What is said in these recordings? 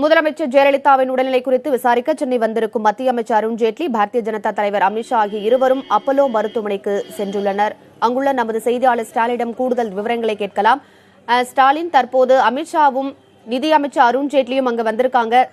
முதலமைச்சர் ஜெயலலிதாவின் உடல்நிலை குறித்து விசாரிக்க சென்னை வந்திருக்கும் மத்திய அமைச்சர் அருண்ஜேட்லி, பாரதிய ஜனதா தலைவர் அமித்ஷா ஆகிய இருவரும் அப்பல்லோ மருத்துவமனைக்கு சென்றுள்ளனர். அங்குள்ள நமது செய்தியாளர் ஸ்டாலினிடம் கூடுதல் விவரங்களை கேட்கலாம். ஸ்டாலின், தற்போது அமித்ஷாவும் நிதியமைச்சர் அருண்ஜேட்லியும் அங்கு வந்திருக்காங்க.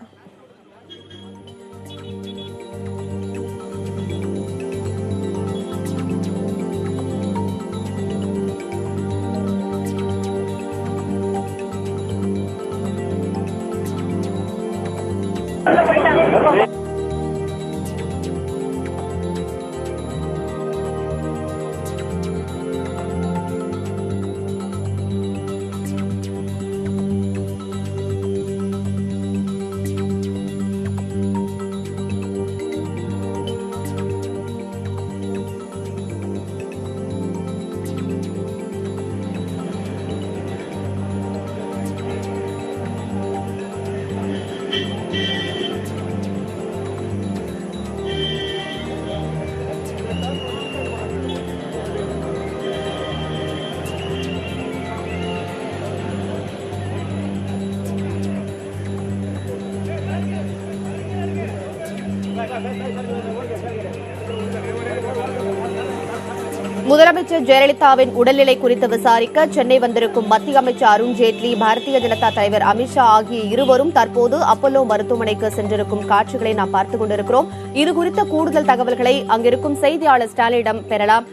முதலமைச்சர் ஜெயலலிதாவின் உடல்நிலை குறித்து விசாரிக்க சென்னை வந்திருக்கும் மத்திய அமைச்சர் அருண்ஜேட்லி, பாரதிய ஜனதா தலைவர் அமித்ஷா ஆகிய இருவரும் தற்போது அப்பல்லோ மருத்துவமனைக்கு சென்றிருக்கும் காட்சிகளை நாம் பார்த்துக் கொண்டிருக்கிறோம். இதுகுறித்த கூடுதல் தகவல்களை அங்கிருக்கும் செய்தியாளர் ஸ்டாலினிடம் பெறலாம்.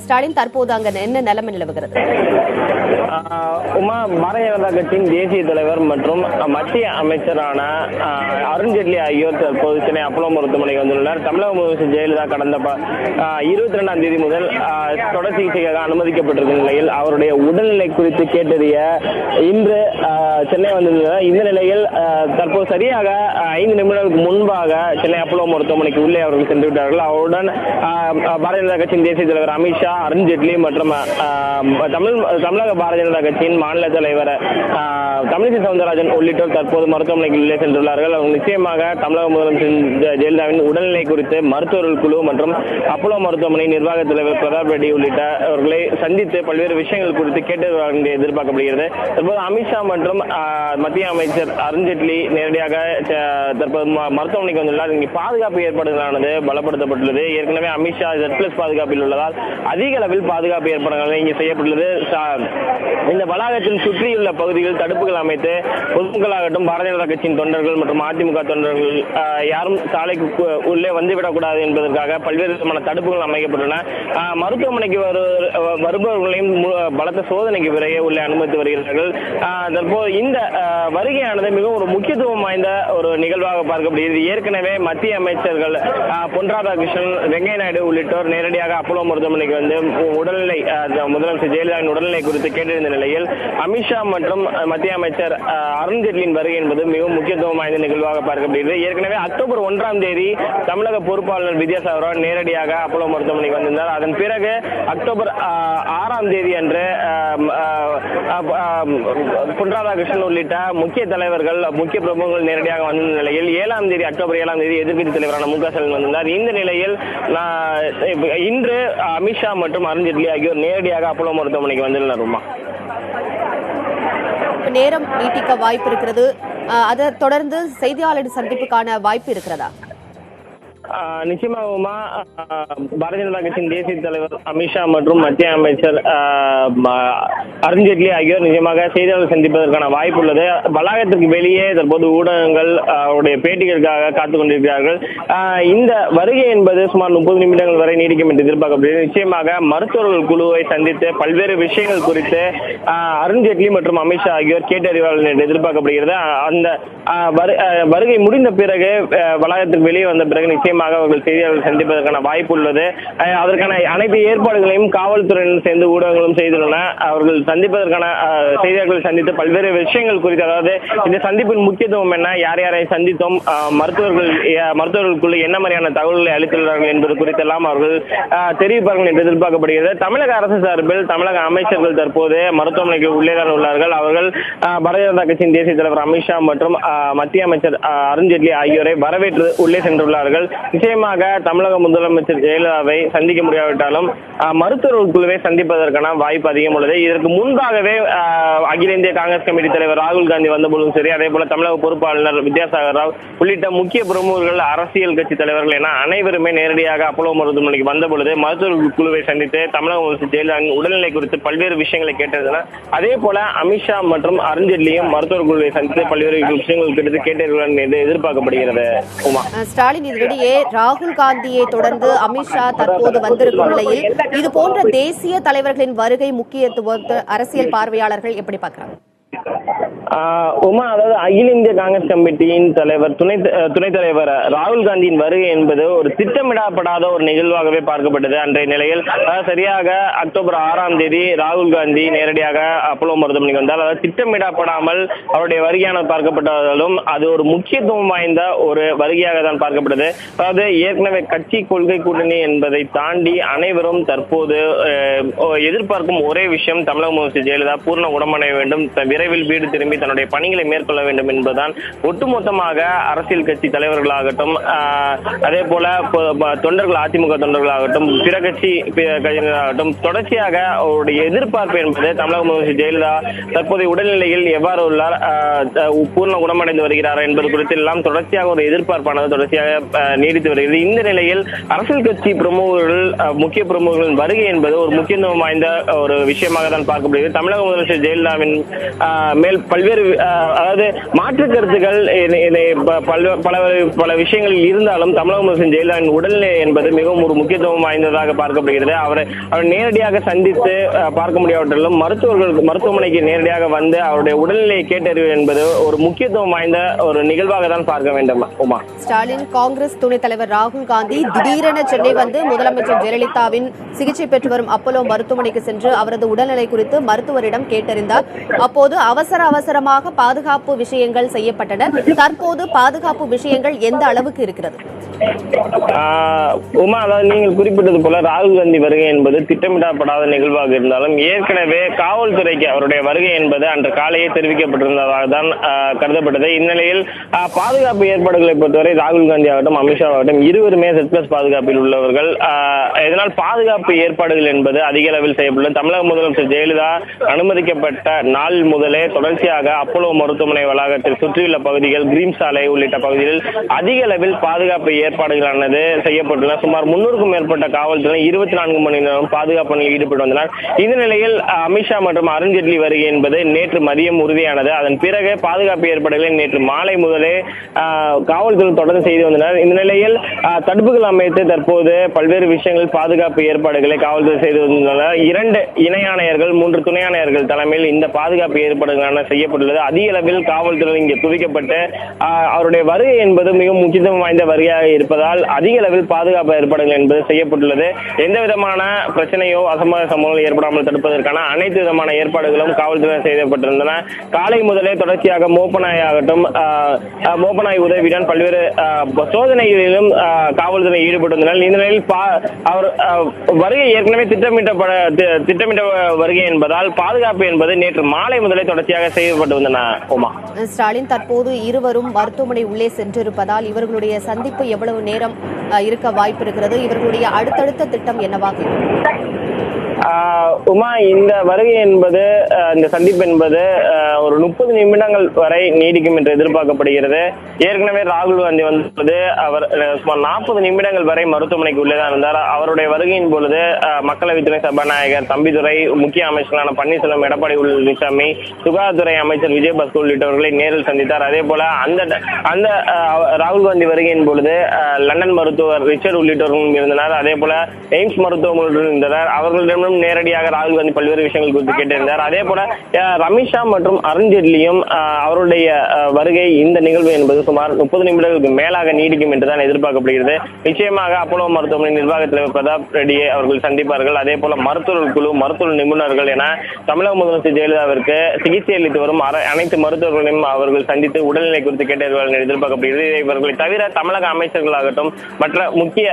ஸ்டாலின், தற்போது அங்கு என்ன நிலைமை நிலவுகிறது? பாரதிய ஜனதா கட்சியின் தேசிய தலைவர் மற்றும் மத்திய அமைச்சரான அருண்ஜேட்லி ஆகியோர் தற்போது சென்னை அப்பல்லோ மருத்துவமனைக்கு வந்துள்ளனர். தமிழக முதலமைச்சர் ஜெயலலிதா கடந்த 22ஆம் தேதி முதல் தொடர் சிகிச்சைக்காக அனுமதிக்கப்பட்டிருக்கும் நிலையில் அவருடைய உடல்நிலை குறித்து கேட்டறிய இன்று சென்னை வந்துள்ளனர். இந்த நிலையில் தற்போது சரியாக 5 நிமிடங்களுக்கு முன்பாக சென்னை அப்பல்லோ மருத்துவமனைக்கு உள்ளே அவர்கள் சென்று விட்டார்கள். அவருடன் பாரதிய ஜனதா கட்சியின் தேசிய தலைவர் அமித்ஷா, அருண்ஜேட்லி மற்றும் தமிழக பாரதிய ஜனதா கட்சியின் மாநில தலைவர் தமிழிசை சவுந்தரராஜன் உள்ளிட்டோர் தற்போது மருத்துவமனைக்கு உள்ளே சென்றுள்ளார்கள். அவங்க நிச்சயமாக தமிழக முதலமைச்சர் ஜெயலலிதாவின் உடல்நிலை குறித்து மருத்துவர்கள் குழு மற்றும் அப்பல்லோ மருத்துவமனை நிர்வாக தலைவர் பிரதாப் ரெட்டி உள்ளிட்டவர்களை சந்தித்து பல்வேறு விஷயங்கள் குறித்து கேட்டறிவார்கள் என்று எதிர்பார்க்கப்படுகிறது. தற்போது அமித்ஷா மற்றும் மத்திய அமைச்சர் அருண்ஜேட்லி நேரடியாக தற்போது மருத்துவமனைக்கு வந்துள்ளார். இங்கே பாதுகாப்பு ஏற்பாடுகளானது பலப்படுத்தப்பட்டுள்ளது. ஏற்கனவே அமித்ஷா Z+ பாதுகாப்பில் உள்ளதால் அதிக அளவில் பாதுகாப்பு ஏற்பாடுகள் இங்கே செய்யப்பட்டுள்ளது. இந்த வளாகத்தில் சுற்றியுள்ள பகுதிகளில் தடுப்புகள் அமைத்து பொதுமக்களாகட்டும் பாரதிய ஜனதா கட்சியின் தொண்டர்கள் மற்றும் அதிமுக தொண்டர்கள் யாரும் சாலைக்கு உள்ளே வந்துவிடக்கூடாது என்பதற்காக பல்வேறு விதமான தடுப்புகள் அமைக்கப்பட்டுள்ளன. மருத்துவமனைக்கு வருபவர்களையும் பலத்த சோதனைக்கு பிறகு உள்ளே அனுமதித்து வருகிறார்கள். தற்போது இந்த வருகையானது மிகவும் ஒரு முக்கியத்துவம் வாய்ந்த ஒரு நிகழ்வாக பார்க்கப்படுகிறது. ஏற்கனவே மத்திய அமைச்சர்கள் பொன் ராதாகிருஷ்ணன், வெங்கையா நாயுடு உள்ளிட்டோர் நேரடியாக அப்பல்லோ மருத்துவமனைக்கு வந்து உடல்நிலை முதலமைச்சர் ஜெயலலிதாவின் உடல்நிலை குறித்து கேட்டிருந்த நிலையில் அமித்ஷா மற்றும் மத்திய அமைச்சர் அருண்ஜேட்லியின் வருகை என்பது மிகவும் முக்கியத்துவம் வாய்ந்த நிகழ்வாக பார்க்கப்படுகிறது. ஏற்கனவே அக்டோபர் 1ஆம் தேதி தமிழக பொறுப்பாளர் வித்யாசாகர் நேரடியாக அப்பல்லோ மருத்துவமனைக்கு வந்திருந்தார். அதன் பிறகு அக்டோபர் 6ஆம் தேதி அன்று பொன் ராதாகிருஷ்ணன் உள்ளிட்ட முக்கிய தலைவர்கள், முக்கிய பிரமுகர்கள் நேரடியாக வந்திருந்த நிலையில் அக்டோபர் 7ஆம் தேதி எதிர்க்கட்சி தலைவரான மு க ஸ்டாலின் வந்திருந்தார். இந்த நிலையில் இன்று அமித்ஷா மற்றும் அருண்ஜேட்லி ஆகியோர் நேரடியாக அப்பல்லோ மருத்துவமனைக்கு வந்துள்ளனர். நேரம் நீட்டிக்க வாய்ப்பு இருக்கிறது. அதை தொடர்ந்து செய்தியாளர் சந்திப்புக்கான வாய்ப்பு இருக்கிறதா? நிச்சயமாக பாரதிய ஜனதா கட்சியின் தேசிய தலைவர் அமித்ஷா மற்றும் மத்திய அமைச்சர் அருண்ஜேட்லி ஆகியோர் நிச்சயமாக செய்தியாளர் சந்திப்பதற்கான வாய்ப்பு உள்ளது. வளாகத்திற்கு வெளியே தற்போது ஊடகங்கள் அவருடைய பேட்டிகளுக்காக காத்துக் கொண்டிருக்கிறார்கள். இந்த வருகை என்பது சுமார் 30 நிமிடங்கள் வரை நீடிக்கும் என்று எதிர்பார்க்கப்படுகிறது. நிச்சயமாக மருத்துவர்கள் குழுவை சந்தித்து பல்வேறு விஷயங்கள் குறித்து அருண்ஜேட்லி மற்றும் அமித்ஷா ஆகியோர் கேட்டறிவார்கள் என்று எதிர்பார்க்கப்படுகிறது. அந்த வருகை முடிந்த பிறகு வளாகத்திற்கு வெளியே வந்த பிறகு நிச்சயமாக அவர்கள் செய்தியாளர்கள் சந்திப்பதற்கான வாய்ப்பு உள்ளது. அதற்கான அனைத்து ஏற்பாடுகளையும் காவல்துறையினர் சேர்ந்து ஊடகங்களும் செய்துள்ளன. அவர்கள் சந்திப்பதற்கான செய்தியாளர்களை சந்தித்து பல்வேறு விஷயங்கள் குறித்து, அதாவது இந்த சந்திப்பின் முக்கியத்துவம் என்ன, யார் யாரை சந்தித்தோம், மருத்துவர்களுக்குள்ள என்ன மாதிரியான தகவல்களை அளித்துள்ளார்கள் என்பது குறித்தெல்லாம் அவர்கள் தெரிவிப்பார்கள் என்று எதிர்பார்க்கப்படுகிறது. தமிழக அரசு சார்பில் தமிழக அமைச்சர்கள் தற்போது மருத்துவமனைக்கு உள்ளேதான் உள்ளார்கள். அவர்கள் பாரதிய ஜனதா கட்சியின் தேசிய தலைவர் அமித்ஷா மற்றும் மத்திய அமைச்சர் அருண்ஜேட்லி ஆகியோரை வரவேற்று உள்ளே சென்றுள்ளார்கள். நிச்சயமாக தமிழக முதலமைச்சர் ஜெயலலிதாவை சந்திக்க முடியாவிட்டாலும் மருத்துவர் குழுவை சந்திப்பதற்கான வாய்ப்பு அதிகம் உள்ளது. இதற்கு முன்பாகவே அகில இந்திய காங்கிரஸ் கமிட்டி தலைவர் ராகுல் காந்தி வந்தபோதும் சரி, அதே போல தமிழக பொறுப்பாளர் வித்யாசாகர் ராவ் உள்ளிட்ட முக்கிய பிரமுகர்கள், அரசியல் கட்சி தலைவர்கள் என அனைவருமே நேரடியாக அப்போலோ மருத்துவமனைக்கு வந்த பொழுது மருத்துவர் குழுவை சந்தித்து தமிழக முதலமைச்சர் ஜெயலலிதாவின் உடல்நிலை குறித்து பல்வேறு விஷயங்களை கேட்டதுனர். அதே போல அமித்ஷா மற்றும் அருண்ஜேட்லியும் மருத்துவர் குழுவை சந்தித்து பல்வேறு விஷயங்கள் குறித்து கேட்டீர்கள் என்று எதிர்பார்க்கப்படுகிறது. உமா ஸ்டாலின், இதனிடையே ராகுல் காந்தியை தொடர்ந்து அமித்ஷா தற்போது வந்திருக்கும் நிலையில் இது போன்ற தேசிய தலைவர்களின் வருகை முக்கியத்துவத்தை அரசியல் பார்வையாளர்கள் எப்படி பார்க்கிறாங்க? உமா, அதாவது அகில இந்திய காங்கிரஸ் கமிட்டியின் தலைவர் துணைத் தலைவர் ராகுல் காந்தியின் வருகை என்பது ஒரு திட்டமிடப்படாத ஒரு நிகழ்வாகவே பார்க்கப்பட்டது. அன்றைய நிலையில் சரியாக அக்டோபர் 6ஆம் தேதி ராகுல் காந்தி நேரடியாக அப்போலோ மருத்துவமனைக்கு வந்தார். அதாவது திட்டமிடப்படாமல் அவருடைய வருகையான பார்க்கப்பட்டாலும் அது ஒரு முக்கியத்துவம் வாய்ந்த ஒரு வருகையாக தான் பார்க்கப்பட்டது. அதாவது ஏற்கனவே கட்சி கொள்கை கூட்டணி என்பதை தாண்டி அனைவரும் தற்போது எதிர்பார்க்கும் ஒரே விஷயம் தமிழக முதலமைச்சர் ஜெயலலிதா பூர்ண குணமடைய வேண்டும், விரைவில் வீடு திரும்பி தன்னுடைய பணிகளை மேற்கொள்ள வேண்டும் என்பதுதான் ஒட்டுமொத்தமாக அரசியல் கட்சி தலைவர்களாகட்டும், அதே போல தொண்டர்கள், அதிமுக தொண்டர்களாகட்டும், பிற கட்சி கட்சிகளாகட்டும் தொடர்ச்சியாக அவருடைய எதிர்பார்ப்பு என்பது தமிழக முதலமைச்சர் ஜெயலலிதா தற்போதைய உடல்நிலையில் எவ்வாறு உள்ளார், பூர்ண குணமடைந்து வருகிறார் என்பது குறித்து எல்லாம் தொடர்ச்சியாக ஒரு எதிர்பார்ப்பானது தொடர்ச்சியாக நீடித்து வருகிறது. இந்த நிலையில் அரசியல் கட்சி பிரமுகர்கள், முக்கிய பிரமுகர்களின் வருகை என்பது ஒரு முக்கியத்துவம் வாய்ந்த ஒரு விஷயமாக தான் பார்க்கப்படுகிறது. தமிழக முதலமைச்சர் ஜெயலலிதாவின் மேல் பல்வேறு அதாவது மாற்று கருத்துக்கள் பல விஷயங்களில் இருந்தாலும் தமிழக முதலமைச்சர் ஜெயலலிதாவின் உடல்நிலை என்பது மிகவும் ஒரு முக்கியத்துவம் வாய்ந்ததாக பார்க்கப்படுகிறது. அவர் நேரடியாக சந்தித்து பார்க்க முடியாவிட்டாலும் மருத்துவமனைக்கு நேரடியாக வந்து அவருடைய உடல்நிலையை கேட்டறிவு என்பது ஒரு முக்கியத்துவம் வாய்ந்த ஒரு நிகழ்வாக தான் பார்க்க வேண்டும். உமா, ஸ்டாலின், காங்கிரஸ் துணைத் தலைவர் ராகுல் காந்தி திடீரென சென்னை வந்து முதலமைச்சர் ஜெயலலிதாவின் சிகிச்சை பெற்று வரும் அப்போலோ மருத்துவமனைக்கு சென்று அவரது உடல்நிலை குறித்து மருத்துவரிடம் கேட்டறிந்தார். அப்போது அவசரமாக பாதுகாப்பு விஷயங்கள் செய்யப்பட்டன. தற்போது பாதுகாப்பு விஷயங்கள் எந்த அளவுக்கு இருக்கிறது? உமா, அதாவது நீங்கள் குறிப்பிட்டது போல ராகுல் காந்தி வருகை என்பது திட்டமிடப்படாத நிகழ்வாக இருந்தாலும் ஏற்கனவே காவல்துறைக்கு அவருடைய வருகை என்பது அன்று காலையே தெரிவிக்கப்பட்டிருந்ததாக தான் கருதப்பட்டது. இந்நிலையில் பாதுகாப்பு ஏற்பாடுகளை பொறுத்தவரை ராகுல் காந்தி ஆகட்டும், அமித்ஷா ஆகட்டும் இருவருமே Z+ பாதுகாப்பில் உள்ளவர்கள். இதனால் பாதுகாப்பு ஏற்பாடுகள் என்பது அதிக அளவில் செய்யப்பட்டுள்ளது. தமிழக முதலமைச்சர் ஜெயலலிதா அனுமதிக்கப்பட்ட நாள் முதலே தொடர்ச்சியாக அப்போலோ மருத்துவமனை வளாகத்தில் சுற்றியுள்ள பகுதிகள், கிரீம் சாலை உள்ளிட்ட பகுதிகளில் அதிக அளவில் பாதுகாப்பு ஏற்பாடுகளானது செய்யப்பட்டுள்ளன. சுமார் 300க்கும் மேற்பட்ட காவல்துறை 24 மணி நேரம் பாதுகாப்பு பணியில் ஈடுபட்டு வந்தனர். இந்த நிலையில் அமித்ஷா மற்றும் அருண்ஜேட்லி வருகை என்பது நேற்று மதியம் உறுதியானது. அதன் பிறகு பாதுகாப்பு ஏற்பாடுகளை நேற்று மாலை முதலே காவல்துறை தொடர்ந்து செய்து வந்தனர். இந்த நிலையில் தடுப்புகள் அமைத்து தற்போது பல்வேறு விஷயங்கள் பாதுகாப்பு ஏற்பாடுகளை காவல்துறை செய்து வந்தனர். 2 இணை ஆணையர்கள், 3 துணை ஆணையர்கள் தலைமையில் இந்த பாதுகாப்பு ஏற்பாடுகளான செய்யப்பட்டுள்ளது. அதிக அளவில் காவல்துறை இங்கே குவிக்கப்பட்டு அவருடைய வருகை என்பது மிகவும் முக்கியத்துவம் வாய்ந்த வருகையாக இருப்பதால் அதிக அளவில் பாதுகாப்பு ஏற்பாடுகள் என்பது செய்யப்பட்டுள்ளது. எந்த விதமான பிரச்சனையோ அசம்பாவித சம்பவங்கள் ஏற்படாமல் தடுப்பதற்கான அனைத்து விதமான ஏற்பாடுகளும் காவல்துறை செய்யப்பட்டிருந்தன. காலை முதலே தொடர்ச்சியாக மோப்பநாய் ஆகட்டும், மோப்பநாய் உதவியுடன் பல்வேறு சோதனைகளிலும் காவல்துறை ஈடுபட்டிருந்தனர். இந்த நிலையில் அவர் வருகை ஏற்கனவே திட்டமிட்ட வருகை என்பதால் பாதுகாப்பு என்பது நேற்று மாலை முதலே தொடர்ச்சியாக செய்யப்பட்டு வந்தன. ஸ்டாலின், தற்போது இருவரும் மருத்துவமனை உள்ளே சென்றிருப்பதால் இவர்களுடைய சந்திப்பு எவ்வளவு நேரம் இருக்க வாய்ப்பு இருக்கிறது? இவர்களுடைய அடுத்தடுத்த திட்டம் என்னவாக இருக்கும்? உமா, இந்த வருகை என்பது, இந்த சந்திப்பு என்பது ஒரு 30 நிமிடங்கள் வரை நீடிக்கும் என்று எதிர்பார்க்கப்படுகிறது. ஏற்கனவே ராகுல் காந்தி வந்தபோது அவர் சுமார் 40 நிமிடங்கள் வரை மருத்துவமனைக்கு உள்ளேதான் இருந்தார். அவருடைய வருகையின் பொழுது மக்களவை துணை சபாநாயகர் தம்பிதுரை, முக்கிய அமைச்சர்களான பன்னீர்செல்வம், எடப்பாடி பழனிசாமி, சுகாதாரத்துறை அமைச்சர் விஜயபாஸ்கர் உள்ளிட்டவர்களை நேரில் சந்தித்தார். அதே போல அந்த ராகுல் காந்தி வருகையின் பொழுது லண்டன் மருத்துவர் ரிச்சர்ட் உள்ளிட்டவர்களும் இருந்தனர். அதே போல எய்ம்ஸ் மருத்துவமனையுடன் இருந்தனர். அவர்களிடம் நேரடியாக ராகுல் காந்தி பல்வேறு விஷயங்கள் குறித்து கேட்டிருந்தார். அதே போல அமித்ஷா மற்றும் அருண்ஜேட்லியும் அவருடைய வருகை, இந்த நிகழ்வு என்பது சுமார் 30 நிமிடங்களுக்கு மேலாக நீடிக்கும் என்றுதான் எதிர்பார்க்கப்படுகிறது. நிச்சயமாக அப்போலோ மருத்துவமனை நிர்வாக தலைவர் பிரதாப் ரெட்டியை அவர்கள் சந்திப்பார்கள். அதே போல மருத்துவர்கள் குழு, மருத்துவ நிபுணர்கள் என தமிழக முதலமைச்சர் ஜெயலலிதாவிற்கு சிகிச்சை அளித்து வரும் அனைத்து மருத்துவர்களையும் அவர்கள் சந்தித்து உடல்நிலை குறித்து கேட்டறிவார்கள் என்று எதிர்பார்க்கப்படுகிறது. இவர்களை தவிர தமிழக அமைச்சர்களாகட்டும், மற்ற முக்கிய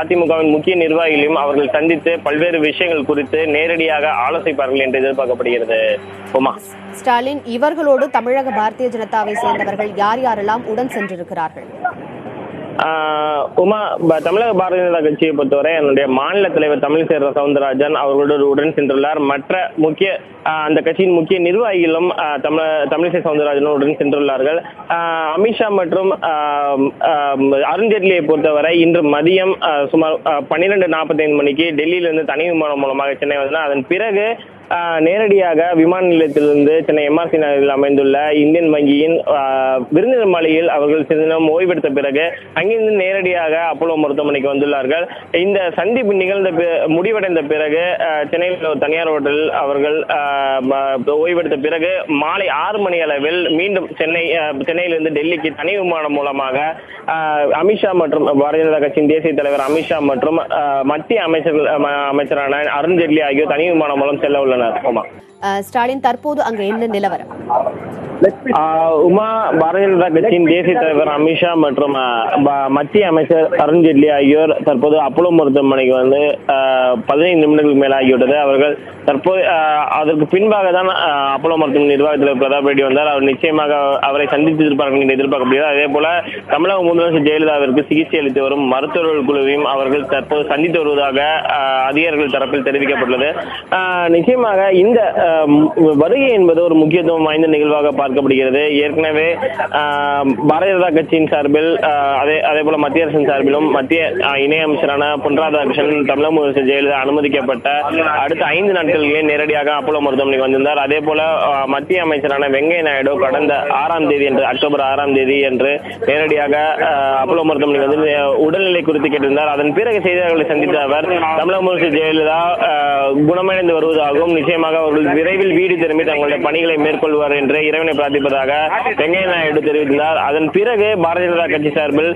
அதிமுகவின் முக்கிய நிர்வாகிகளையும் அவர்கள் சந்தித்து பல்வேறு விஷயங்கள் குறித்து நேரடியாக ஆலோசிப்பார்கள் என்று எதிர்பார்க்கப்படுகிறது. ஸ்டாலின், இவர்களோடு தமிழக பாரதிய ஜனதாவை சேர்ந்தவர்கள் யாரெல்லாம் உடன் சென்றிருக்கிறார்கள்? உமா தமிழக பாரதிய ஜனதா கட்சியை பொறுத்தவரை என்னுடைய மாநில தலைவர் தமிழிசை சவுந்தரராஜன் அவர்களோடு உடன் சென்றுள்ளார். மற்ற முக்கிய அந்த கட்சியின் முக்கிய நிர்வாகிகளும் தமிழிசை சவுந்தரராஜனும் உடன் சென்றுள்ளார்கள். அமித்ஷா மற்றும் அருண்ஜேட்லியை பொறுத்தவரை இன்று மதியம் சுமார் 12:45 மணிக்கு டெல்லியிலிருந்து தனி விமானம் மூலமாக சென்னை வந்தார். அதன் பிறகு நேரடியாக விமான நிலையத்திலிருந்து சென்னை எம்ஆர்சி நகரில் அமைந்துள்ள இந்தியன் வங்கியின் விருந்தினர் மாளிகையில் அவர்கள் சிறிது நேரம் ஓய்வெடுத்த பிறகு அங்கிருந்து நேரடியாக அப்போலோ மருத்துவமனைக்கு வந்துள்ளார்கள். இந்த சந்திப்பு முடிவடைந்த பிறகு சென்னையில் ஒரு தனியார் ஹோட்டலில் அவர்கள் ஓய்வெடுத்த பிறகு மாலை 6 மணி அளவில் மீண்டும் சென்னையிலிருந்து டெல்லிக்கு தனி விமானம் மூலமாக அமித்ஷா மற்றும் பாரதிய ஜனதா கட்சியின் தேசிய தலைவர் அமித்ஷா மற்றும் மத்திய அமைச்சரான அருண்ஜேட்லி ஆகியோர் தனி விமானம் மூலம் செல்ல உள்ளனர். ஸ்டாலின், தற்போது அங்கு என்ன நிலவரம்? உமா, பாரதிய ஜனதா கட்சியின் தேசிய தலைவர் அமித்ஷா மற்றும் மத்திய அமைச்சர் அருண்ஜேட்லி ஆகியோர் தற்போது அப்போலோ மருத்துவமனைக்கு வந்து 15 நிமிடங்களுக்கு மேல ஆகிவிட்டது. அவர்கள் தற்போது அதற்கு பின்பாக தான் அப்போலோ மருத்துவமனை நிர்வாக தலைவர் பிரதாப் ரெட்டி வந்தார். அவர் நிச்சயமாக அவரை சந்தித்திருப்பார்கள் என்று எதிர்பார்க்கப்படுகிறது. அதே போல தமிழக முதலமைச்சர் ஜெயலலிதாவிற்கு சிகிச்சை அளித்து வரும் மருத்துவர்கள் குழுவையும் அவர்கள் தற்போது சந்தித்து வருவதாக அதிகாரிகள் தரப்பில் தெரிவிக்கப்பட்டுள்ளது. நிச்சயமாக இந்த வருகை என்பது ஒரு முக்கியத்துவம் வாய்ந்த நிகழ்வாக பார்க்கப்படுகிறது. ஏற்கனவே பாரதிய ஜனதா கட்சியின் சார்பில் அதே போல மத்திய அரசின் சார்பிலும் மத்திய இணை அமைச்சரான பொன் ராதாகிருஷ்ணன் தமிழக முதலமைச்சர் ஜெயலலிதா அனுமதிக்கப்பட்ட அடுத்த 5 நாட்களிலே நேரடியாக அப்போலோ மருத்துவமனைக்கு வந்திருந்தார். அதே போல மத்திய அமைச்சரான வெங்கையா நாயுடு கடந்த 6ஆம் தேதி என்று அக்டோபர் 6ஆம் தேதி என்று நேரடியாக அப்போலோ மருத்துவமனைக்கு வந்து உடல்நிலை குறித்து கேட்டிருந்தார். அதன் பிறகு செய்தியாளர்களை சந்தித்த அவர் தமிழக முதலமைச்சர் ஜெயலலிதா குணமடைந்து வருவதாகவும் நிச்சயமாக அவர்கள் விரைவில் வீடு திரும்பி தங்களுடைய பணிகளை மேற்கொள்வார் என்று இறைவனை பிரார்த்திப்பதாக வெங்கையா நாயுடு தெரிவித்தார். அதன் பிறகு பாரதிய ஜனதா கட்சி சார்பில்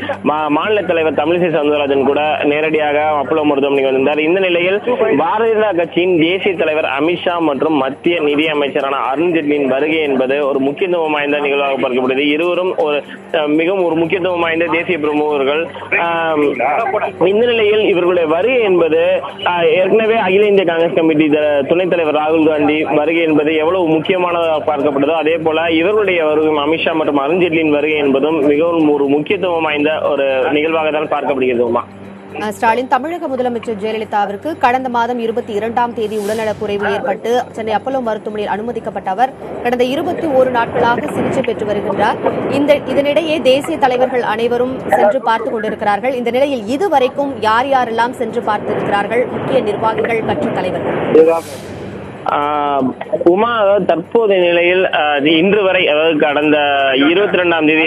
மாநில தலைவர் தமிழிசை சவுந்தரராஜன் கூட நேரடியாக அப்போலோ மருத்துவமனைக்கு வந்திருந்தார். இந்த நிலையில் பாரதிய ஜனதா கட்சியின் தேசிய தலைவர் அமித்ஷா மற்றும் மத்திய நிதி அமைச்சரான அருண்ஜேட்லியின் வருகை என்பது ஒரு முக்கியத்துவம் வாய்ந்த நிகழ்வாக பார்க்கப்படுகிறது. இருவரும் மிகவும் ஒரு முக்கியத்துவம் வாய்ந்த தேசிய பிரமுகர்கள். இந்த நிலையில் இவர்களுடைய வருகை என்பது ஏற்கனவே அகில இந்திய காங்கிரஸ் கமிட்டி துணைத் தலைவர் ராகுல் காந்தி வருகை என்பது எவ்வளவு முக்கியமானதாக பார்க்கப்பட்டதோ அதே போல இவர்களுடைய வருகை அமித்ஷா மற்றும் அருண்ஜேட்லியின் வருகை என்பதும் மிகவும் ஒரு முக்கியத்துவம் வாய்ந்த ஒரு நிகழ்வாக தான் பார்க்கப்படுகிறது. ஸ்டாலின், தமிழக முதலமைச்சர் ஜெயலலிதாவிற்கு கடந்த மாதம் 22ஆம் தேதி உடல்நலக்குறைவு ஏற்பட்டு சென்னை அப்போலோ மருத்துவமனையில் அனுமதிக்கப்பட்ட அவர் கடந்த 21 நாட்களாக சிகிச்சை பெற்று வருகின்றார். இதனிடையே தேசிய தலைவர்கள் அனைவரும் சென்று பார்த்துக் கொண்டிருக்கிறார்கள். இந்த நிலையில் இதுவரைக்கும் யாரெல்லாம் சென்று பார்த்திருக்கிறார்கள்? முக்கிய நிர்வாகிகள், கட்சித் தலைவர்கள். உமா, தற்போதைய நிலையில் இன்று வரை, அதாவது கடந்த 22ஆம் தேதி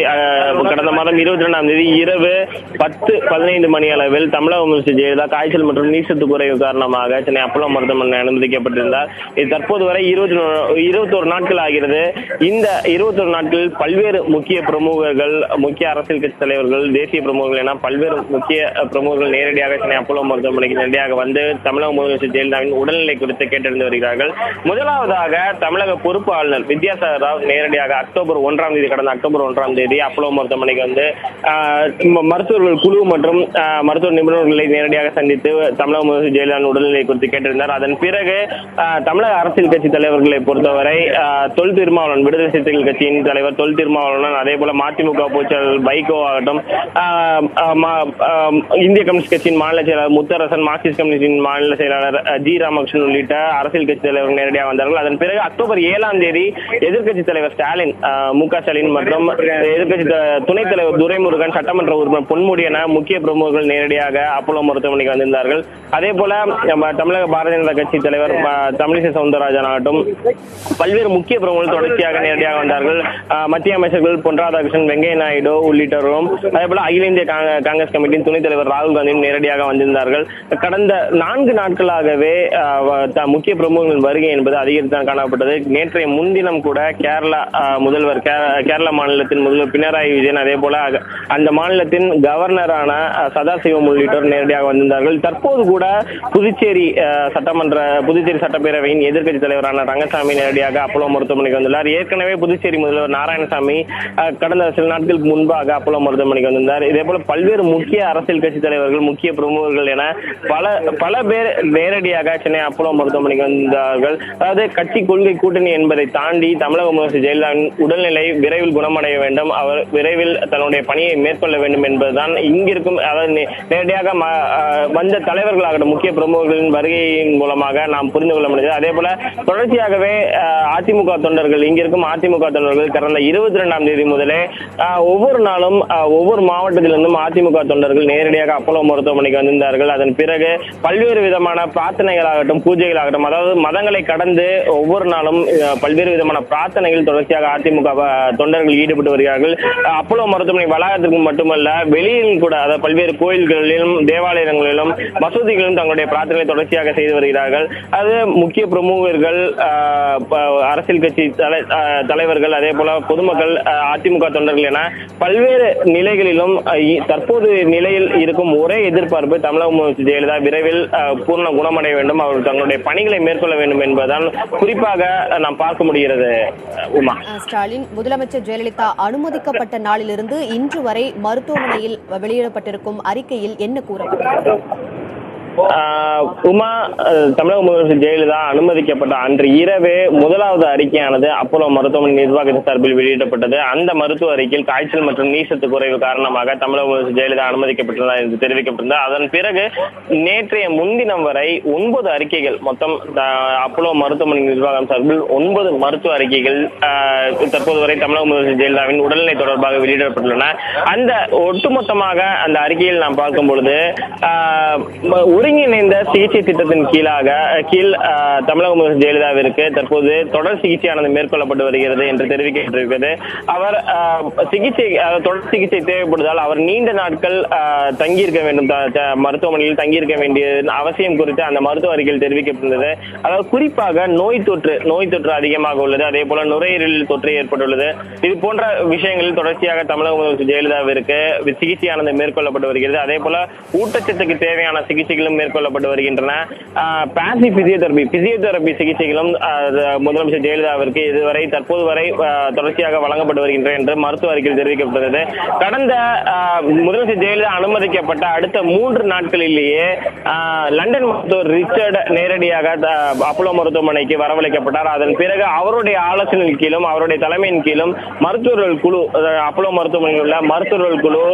கடந்த மாதம் 22ஆம் தேதி இரவு 10:15 மணி அளவில் தமிழக முதலமைச்சர் ஜெயலலிதா காய்ச்சல் மற்றும் நீர்சத்து குறைவு காரணமாக சென்னை அப்போலோ மருத்துவமனை அனுமதிக்கப்பட்டிருந்தார். இது தற்போது வரை 21 நாட்கள் ஆகிறது. இந்த 21 நாட்களில் பல்வேறு முக்கிய பிரமுகர்கள், முக்கிய அரசியல் கட்சி தலைவர்கள், தேசிய பிரமுகர்கள் என பல்வேறு முக்கிய பிரமுகர்கள் நேரடியாக சென்னை அப்போலோ மருத்துவமனைக்கு நேரடியாக வந்து தமிழக முதலமைச்சர் ஜெயலலிதாவின் உடல்நிலை குறித்து கேட்டறிந்து வருகிறார்கள். முதலாவதாக தமிழக பொறுப்பு ஆளுநர் வித்யாசாகர் ராவ் நேரடியாக கடந்த அக்டோபர் 1ஆம் தேதி அப்போலோ மருத்துவமனைக்கு வந்து மருத்துவர்கள் குழு மற்றும் மருத்துவ நிபுணர்களை நேரடியாக சந்தித்து தமிழக முதலமைச்சர் ஜெயலலிதா உடல்நிலை குறித்து கேட்டிருந்தார். அதன் பிறகு தமிழக அரசியல் கட்சி தலைவர்களை பொறுத்தவரை தொல் திருமாவளவன், விடுதலை சிறுத்தைகள் கட்சியின் தலைவர் தொல் திருமாவளவன், அதே போல மதிமுக பொதுச்செயலாளர் வைகோ ஆகட்டும், இந்திய கம்யூனிஸ்ட் கட்சியின் மாநில செயலாளர் முத்தரசன், மார்க்சிஸ்ட் கம்யூனிஸ்டின் மாநில செயலாளர் ஜி ராமகிருஷ்ணன் உள்ளிட்ட அரசியல் கட்சி தலைவர்கள் நேரடியாக வந்தார்கள். அதன் பிறகு அக்டோபர் 7ஆம் தேதி எதிர்க்கட்சி தலைவர் ஸ்டாலின், மு.க. ஸ்டாலின் மற்றும் எதிர்க்கட்சி துணைத் தலைவர் துரைமுருகன், சட்டமன்ற உறுப்பினர் பொன்முடி என முக்கிய பிரமுகர்கள் நேரடியாக அப்போலோ மருத்துவமனைக்கு வந்திருந்தார்கள். அதே போல தமிழக பாரதிய ஜனதா கட்சி தலைவர் தமிழிசை சவுந்தரராஜன் ஆகட்டும் பல்வேறு முக்கிய பிரமுகர்கள் தொடர்ச்சியாக நேரடியாக வந்தார்கள். மத்திய அமைச்சர்கள் பொன் ராதாகிருஷ்ணன், வெங்கையா நாயுடு உள்ளிட்டவர்களும் அதே போல அகில இந்திய காங்கிரஸ் கமிட்டியின் துணைத் தலைவர் ராகுல் காந்தியும் நேரடியாக வந்திருந்தார்கள். கடந்த 4 நாட்களாகவே முக்கிய பிரமுகர்களின் வருகை என்பது அதிகரித்தான் காணப்பட்டது. நேற்றைய முன்தினம் கூட கேரளா மாநிலத்தின் முதல்வர் பினராயி விஜயன், அதே போல அந்த மாநிலத்தின் கவர்னரான சதாசிவம் உள்ளிட்டோர் நேரடியாக வந்திருந்தார்கள். தற்போது கூட புதுச்சேரி சட்டப்பேரவையின் எதிர்க்கட்சி தலைவரான ரங்கசாமி நேரடியாக அப்போலோ மருத்துவமனைக்கு வந்துள்ளார். ஏற்கனவே புதுச்சேரி முதல்வர் நாராயணசாமி கடந்த சில நாட்களுக்கு முன்பாக அப்போலோ மருத்துவமனைக்கு வந்திருந்தார். இதே போல பல்வேறு முக்கிய அரசியல் கட்சி தலைவர்கள், முக்கிய பிரமுகர்கள் என பல பேர் நேரடியாக சென்னை அப்போலோ மருத்துவமனைக்கு தெரிவித்துள்ளார்கள். அதாவது கட்சி கொள்கை கூட்டணி என்பதை தாண்டி தமிழக முதலமைச்சர் ஜெயலலிதாவின் உடல்நிலை விரைவில் குணமடைய வேண்டும், அவர் விரைவில் தன்னுடைய பணியை மேற்கொள்ள வேண்டும் என்பதுதான் இங்கிருக்கும், அதாவது நேரடியாக வந்த தலைவர்களாகட்டும் முக்கிய பிரமுகர்களின் வருகையின் மூலமாக நாம் புரிந்து கொள்ள முடியுது. அதே போல தொடர்ச்சியாகவே அதிமுக தொண்டர்கள், இங்கிருக்கும் அதிமுக தொண்டர்கள் கடந்த 22ஆம் தேதி முதலே ஒவ்வொரு நாளும் ஒவ்வொரு மாவட்டத்திலிருந்தும் அதிமுக தொண்டர்கள் நேரடியாக அப்போலோ மருத்துவமனைக்கு வந்திருந்தார்கள். அதன் பிறகு பல்வேறு விதமான பிரார்த்தனைகளாகட்டும் பூஜைகளாகட்டும், அதாவது மதங்களை கடந்து ஒவ்வொரு நாளும் பல்வேறு விதமான பிரார்த்தனைகள் தொடர்ச்சியாக அதிமுக தொண்டர்கள் ஈடுபட்டு வருகிறார்கள். அப்போலோ மருத்துவமனை வளாகத்திற்கு மட்டுமல்ல, வெளியில் கூட, அதாவது பல்வேறு கோயில்களிலும் தேவாலயங்களிலும் மசூதிகளிலும் தங்களுடைய பிரார்த்தனை தொடர்ச்சியாக செய்து வருகிறார்கள். அது முக்கிய பிரமுகர்கள், அரசியல் கட்சி தலைவர்கள், அதே போல பொதுமக்கள், அதிமுக தொண்டர்கள் என பல்வேறு நிலைகளிலும் தற்போது நிலையில் இருக்கும் ஒரே எதிர்பார்ப்பு தமிழக முதலமைச்சர் ஜெயலலிதா விரைவில் பூர்ண குணமடைய வேண்டும், அவர்கள் தங்களுடைய பணிகளை மேற்கொள்ள வேண்டும் என்பதுதான் குறிப்பாக நாம் பார்க்க முடிகிறது. உமா ஸ்டாலின், முதலமைச்சர் ஜெயலலிதா அனுமதிக்கப்பட்ட நாளிலிருந்து இன்று வரை மருத்துவமனையில் வெளியிடப்பட்டிருக்கும் அறிக்கையில் என்ன கூறப்பட்டது? உமா, தமிழக முதலமைச்சர் ஜெயலலிதா அனுமதிக்கப்பட்ட அன்று இரவே முதலாவது அறிக்கையானது அப்போலோ மருத்துவமனை நிர்வாகத்தின் சார்பில் வெளியிடப்பட்டது. அந்த மருத்துவ அறிக்கையில் காய்ச்சல் மற்றும் நீர்சத்து குறைவு காரணமாக தமிழக முதலமைச்சர் ஜெயலலிதா அனுமதிக்கப்பட்டுள்ளார் என்று தெரிவிக்கப்பட்டது. அதன் பிறகு நேற்றைய முன்தினம் வரை 9 அறிக்கைகள், மொத்தம் அப்போலோ மருத்துவமனை நிர்வாகம் சார்பில் 9 மருத்துவ அறிக்கைகள் தற்போது வரை தமிழக முதலமைச்சர் ஜெயலலிதாவின் உடல்நிலை தொடர்பாக வெளியிடப்பட்டுள்ளன. அந்த ஒட்டுமொத்தமாக அந்த அறிக்கையில் நாம் பார்க்கும் பொழுது ஒருங்கிணைந்த சிகிச்சை திட்டத்தின் கீழ் தமிழக முதலமைச்சர் ஜெயலலிதாவிற்கு தற்போது தொடர் சிகிச்சையானது மேற்கொள்ளப்பட்டு வருகிறது என்று தெரிவிக்கப்பட்டிருக்கிறது. அவர் தொடர் சிகிச்சை தேவைப்படுவதால் அவர் நீண்ட நாட்கள் தங்கியிருக்க வேண்டும், மருத்துவமனையில் தங்கியிருக்க வேண்டிய அவசியம் குறித்து அந்த மருத்துவ அறிக்கையில் தெரிவிக்கப்பட்டுள்ளது. அதாவது குறிப்பாக நோய் தொற்று அதிகமாக உள்ளது, அதே போல நுரையீரலில் தொற்று ஏற்பட்டுள்ளது. இது போன்ற விஷயங்களில் தொடர்ச்சியாக தமிழக முதலமைச்சர் ஜெயலலிதாவிற்கு சிகிச்சையானது மேற்கொள்ளப்பட்டு வருகிறது. அதே போல ஊட்டச்சத்துக்கு தேவையான சிகிச்சைகளும் மேற்கொள்ளப்பட்டு வருகின்றன. பிசியோதெரபி சிகிச்சைகளும் முதலமைச்சர் ஜெயலலிதாவிற்கு இதுவரை தற்போது வரை தொடர்ச்சியாக வழங்கப்பட்டு வருகின்றன என்று மருத்துவ அறிக்கையில் தெரிவிக்கப்பட்டது. கடந்த முதலமைச்சர் ஜெயலலிதா அனுமதிக்கப்பட்ட அடுத்த 3 நாட்களிலேயே லண்டன் மருத்துவர் ரிச்சர்ட் நேரடியாக அப்போலோ மருத்துவமனைக்கு வரவழைக்கப்பட்டார். அதன் பிறகு அவருடைய ஆலோசனையின் கீழும் அவருடைய தலைமையின் கீழும் மருத்துவர்கள் குழு, அப்போலோ மருத்துவமனையில் உள்ள மருத்துவர்கள் குழு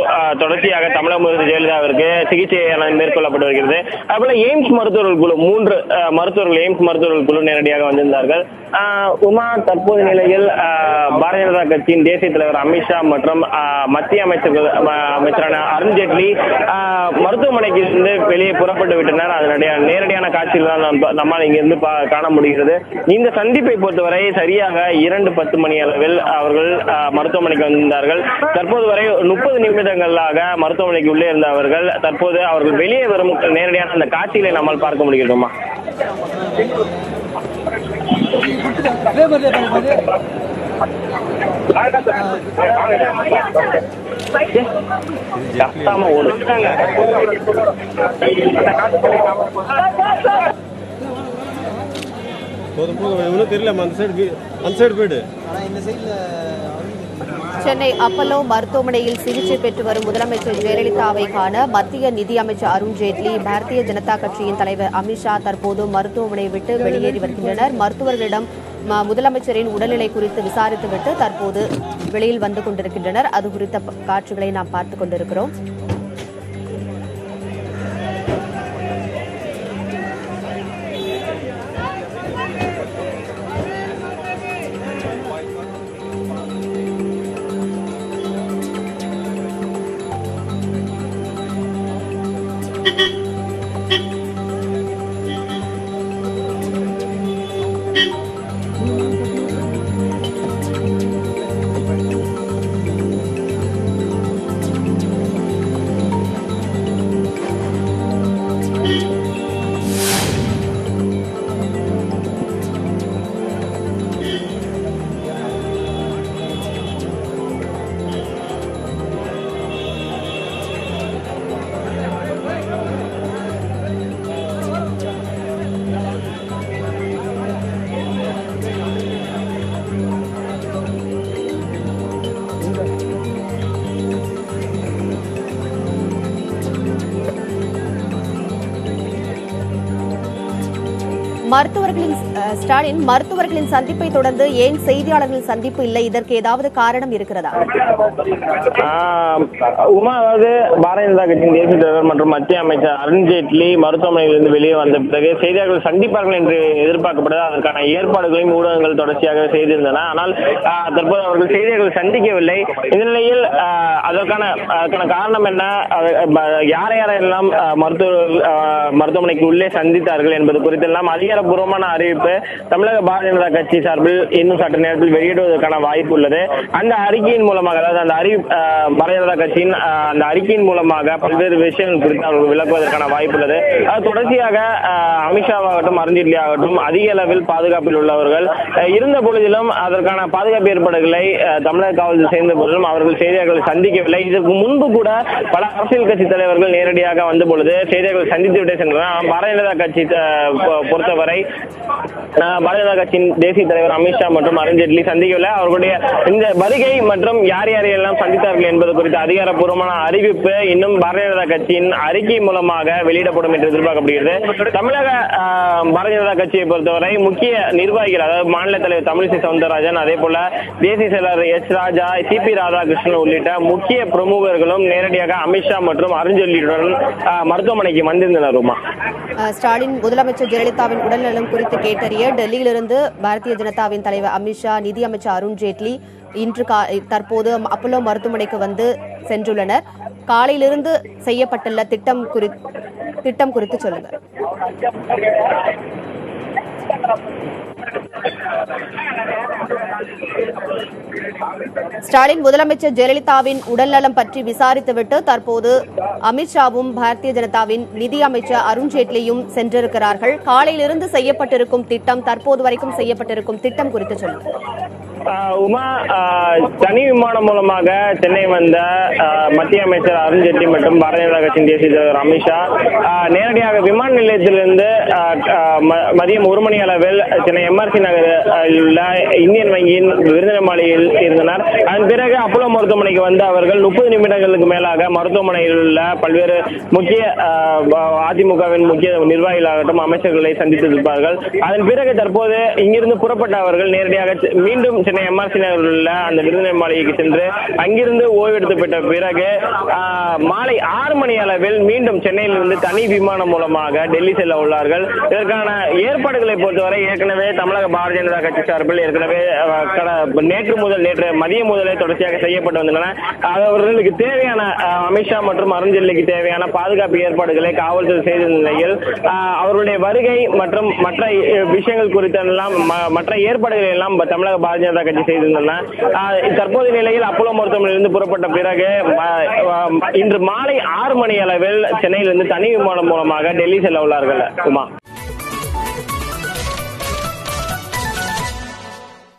தொடர்ச்சியாக தமிழக முதலமைச்சர் ஜெயலலிதாவிற்கு சிகிச்சை மேற்கொள்ளப்பட்டு வருகிறது. அதுபோல எய்ம்ஸ் மருத்துவர்கள் குழு 3 மருத்துவர்கள், எய்ம்ஸ் மருத்துவர்கள் குழு நேரடியாக வந்திருந்தார்கள். உமா, தற்போது நிலையில் பாரதிய ஜனதா கட்சியின் தேசிய தலைவர் அமித்ஷா மற்றும் மத்திய அமைச்சரான அருண்ஜேட்லி மருத்துவமனைக்கு இருந்து வெளியே புறப்பட்டு விட்டனர். அதனுடைய நேரடியான காட்சிகள் தான் நம்மால் இங்கிருந்து காண முடிகிறது. இந்த சந்திப்பை பொறுத்தவரை சரியாக 2:10 மணி அளவில் அவர்கள் மருத்துவமனைக்கு வந்திருந்தார்கள். தற்போது வரை 30 நிமிடங்களாக மருத்துவமனைக்கு உள்ளே இருந்தவர்கள் தற்போது அவர்கள் வெளியே வரும் நேரடியான அந்த காட்சிகளை நம்மால் பார்க்க முடிகிறோமா? சென்னை அப்பல்லோ மருத்துவமனையில் சிகிச்சை பெற்று வரும் முதலமைச்சர் ஜெயலலிதாவை காண மத்திய நிதியமைச்சர் அருண்ஜேட்லி, பாரதிய ஜனதா கட்சியின் தலைவர் அமித்ஷா தற்போது மருத்துவமனையை விட்டு வெளியேறி வருகின்றனர். மருத்துவர்களிடம் முதலமைச்சரின் உடல்நிலை குறித்து விசாரித்துவிட்டு தற்போது வெளியில் வந்து கொண்டிருக்கின்றனர். அது குறித்த காட்சிகளை நாம் பார்த்துக் கொண்டிருக்கிறோம். மருத்துவர்களின் சந்திப்பை தொடர்ந்து ஏன் செய்தியாளர்களின் சந்திப்பு இல்லை? இதற்கு ஏதாவது காரணம் இருக்கிறதா? உமா, அதாவது பாரதிய ஜனதா கட்சியின் தேசிய தலைவர் மற்றும் மத்திய அமைச்சர் அருண்ஜேட்லி மருத்துவமனையிலிருந்து வெளியே வந்த பிறகு செய்தியாளர்கள் சந்திப்பார்கள் என்று எதிர்பார்க்கப்பட்டது. அதற்கான ஏற்பாடுகளையும் ஊடகங்கள் தொடர்ச்சியாக செய்திருந்தன. ஆனால் தற்போது அவர்கள் செய்தியாளர்கள் சந்திக்கவில்லை. இந்த நிலையில் அதற்கான காரணம் என்ன, யாரெல்லாம் மருத்துவமனைக்கு உள்ளே சந்தித்தார்கள் என்பது குறித்தெல்லாம் அதிகாரப்பூர்வமான அறிவிப்பு தமிழக பாரதிய ஜனதா கட்சி சார்பில் இன்னும் சற்று நேரத்தில் வெளியிடுவதற்கான வாய்ப்பு உள்ளது. அந்த அறிக்கையின் மூலமாக, அதாவது அந்த பாரதிய ஜனதா கட்சியின் அந்த அறிக்கையின் மூலமாக பல்வேறு விஷயங்கள் குறித்து அவர்கள் விளக்குவதற்கான வாய்ப்பு உள்ளது. அது தொடர்ச்சியாக அமித்ஷாவாகட்டும் அருண்ஜேட்லி ஆகட்டும் அதிக அளவில் பாதுகாப்பில் உள்ளவர்கள் இருந்த பொழுதிலும் அதற்கான பாதுகாப்பு ஏற்பாடுகளை தமிழக காவல்துறை சேர்ந்த பொழுதும் அவர்கள் செய்தியாளர்களை சந்திக்கவில்லை. இதற்கு முன்பு கூட பல அரசியல் கட்சி தலைவர்கள் நேரடியாக வந்த பொழுது செய்தியாளர்களை சந்தித்து விட்டே சென்றனர். பாரதிய ஜனதா கட்சி பொறுத்தவரை பாரதிய ஜனதா கட்சியின் தேசிய தலைவர் அமித்ஷா மற்றும் அருண்ஜேட்லி சந்திக்கவில்லை. அவர்களுடைய இந்த வருகை மற்றும் யாரெல்லாம் சந்தித்தார்கள் என்பது குறித்த அதிகாரப்பூர்வமான அறிவிப்பு இன்னும் பாரதிய ஜனதா கட்சியின் அறிக்கை மூலமாக வெளியிடப்படும் என்று எதிர்பார்க்கப்படுகிறது. தமிழக பாரதிய ஜனதா கட்சியை பொறுத்தவரை முக்கிய நிர்வாகிகள், அதாவது மாநில தலைவர் தமிழிசை சவுந்தரராஜன், அதே போல தேசிய செயலர் எச் ராஜா, சிபி ராதாகிருஷ்ணன் உள்ளிட்ட முக்கிய பிரமுகர்களும் நேரடியாக அமித்ஷா மற்றும் அருண்ஜேட்லியுடன் மருத்துவமனைக்கு வந்திருந்தனர். ஸ்டாலின் முதலமைச்சர் ஜெயலலிதாவின் உடல்நலம் குறித்து கேட்டறிய டெல்லியிலிருந்து பாரதிய ஜனதாவின் தலைவர் அமித்ஷா, நிதியமைச்சர் அருண்ஜேட்லி தற்போது அப்போலோ மருத்துவமனைக்கு வந்து சென்றுள்ளனர். காலையிலிருந்து செய்யப்பட்டுள்ள திட்டம் குறித்து சொல்லுங்க. ஸ்டாலின் முதலமைச்சர் ஜெயலலிதாவின் உடல்நலம் பற்றி விசாரித்துவிட்டு தற்போது அமித்ஷாவும் பாரதிய ஜனதாவின் நிதி அமைச்சர் அருண்ஜேட்லியும் சென்றிருக்கிறார்கள். காலையிலிருந்து செய்யப்பட்டிருக்கும் திட்டம், தற்போது வரைக்கும் செய்யப்பட்டிருக்கும் திட்டம் குறித்து சொல்லுங்க. உமா, தனி விமானம் மூலமாக சென்னை வந்த மத்திய அமைச்சர் அருண்ஜேட்லி மற்றும் பாரதிய ஜனதா கட்சியின் தேசிய தலைவர் அமித்ஷா நேரடியாக விமான நிலையத்திலிருந்து மதியம் 1 மணி அளவில் சென்னை எம்ஆர்சி நகரில் உள்ள இந்தியன் வங்கியின் விருந்தினர் மாளிகையில் இருந்தனர். அதன் பிறகு அப்போலோ மருத்துவமனைக்கு வந்து அவர்கள் 30 நிமிடங்களுக்கு மேலாக மருத்துவமனையில் உள்ள பல்வேறு முக்கிய அதிமுகவின் முக்கிய நிர்வாகிகளாகட்டும் அமைச்சர்களை சந்தித்திருப்பார்கள். அதன் பிறகு தற்போது இங்கிருந்து புறப்பட்ட அவர்கள் நேரடியாக மீண்டும் சென்னை எம்ஆர்சி நகரில் உள்ள அந்த விருந்தினர் மாளிகைக்கு சென்று அங்கிருந்து ஓய்வெடுத்து பெற்ற பிறகு மாலை 6 மணி அளவில் மீண்டும் சென்னையிலிருந்து தனி விமானம் மூலமாக டெல்லி செல்ல உள்ளார்கள். இதற்கான ஏற்பாடுகளை பொறுத்தவரை ஏற்கனவே தமிழக பாரதிய ஜனதா கட்சி சார்பில் ஏற்கனவே நேற்று மதியம் முதலே தொடர்ச்சியாக செய்யப்பட்டு வந்தன. அவர்களுக்கு தேவையான அமித்ஷா மற்றும் அருண்ஜேட்லிக்கு தேவையான பாதுகாப்பு ஏற்பாடுகளை காவல்துறை செய்த நிலையில் அவர்களுடைய வருகை மற்றும் மற்ற விஷயங்கள் குறித்தெல்லாம் மற்ற ஏற்பாடுகளை எல்லாம் தமிழக பாரதிய ஜனதா கட்சி செய்திருந்தன. தற்போதைய நிலையில் அப்போலோ மருத்துவமனையிலிருந்து புறப்பட்ட பிறகு இன்று மாலை 6 மணி அளவில் சென்னையிலிருந்து தனி விமானம் மூலமாக டெல்லி செல்ல உள்ளார்கள். உமா.